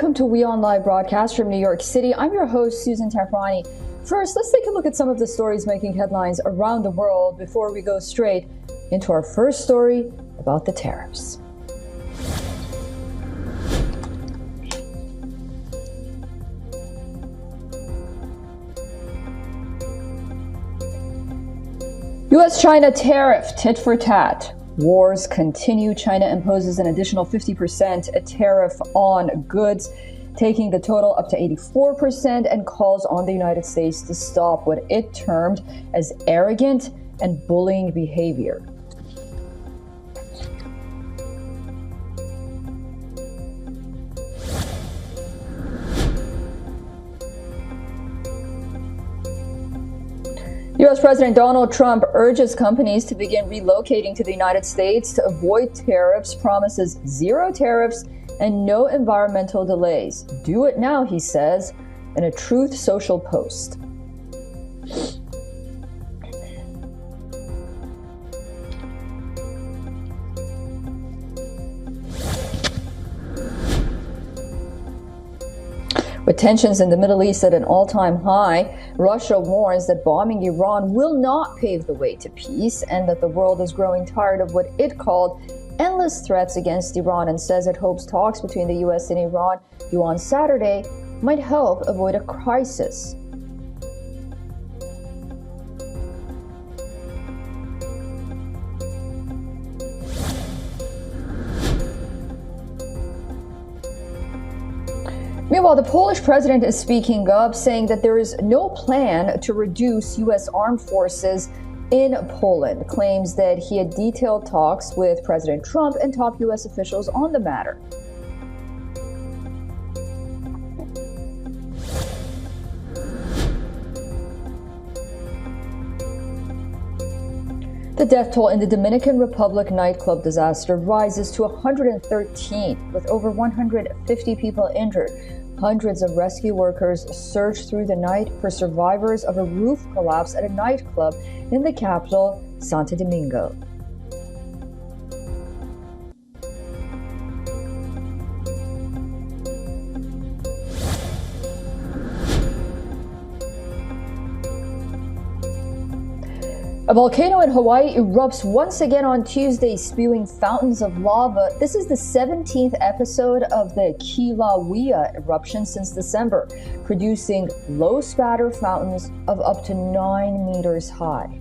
Welcome to WION Live broadcast from New York City. I'm your host, Susan Tafrani. First, let's take a look at some of the stories making headlines around the world before we go straight into our first story about the tariffs. U.S.-China tariff tit-for-tat. Wars continue. China imposes an additional 50% tariff on goods, taking the total up to 84%, and calls on the United States to stop what it termed as arrogant and bullying behavior. U.S. President Donald Trump urges companies to begin relocating to the United States to avoid tariffs, promises zero tariffs and no environmental delays. Do it now, he says, in a Truth Social post. With tensions in the Middle East at an all-time high, Russia warns that bombing Iran will not pave the way to peace and that the world is growing tired of what it called endless threats against Iran, and says it hopes talks between the U.S. and Iran due on Saturday might help avoid a crisis. Meanwhile, the Polish president is speaking up, saying that there is no plan to reduce U.S. armed forces in Poland, claims that he had detailed talks with President Trump and top U.S. officials on the matter. The death toll in the Dominican Republic nightclub disaster rises to 113, with over 150 people injured. Hundreds of rescue workers searched through the night for survivors of a roof collapse at a nightclub in the capital, Santo Domingo. A volcano in Hawaii erupts once again on Tuesday, spewing fountains of lava. This is the 17th episode of the Kilauea eruption since December, producing low spatter fountains of up to 9 meters high.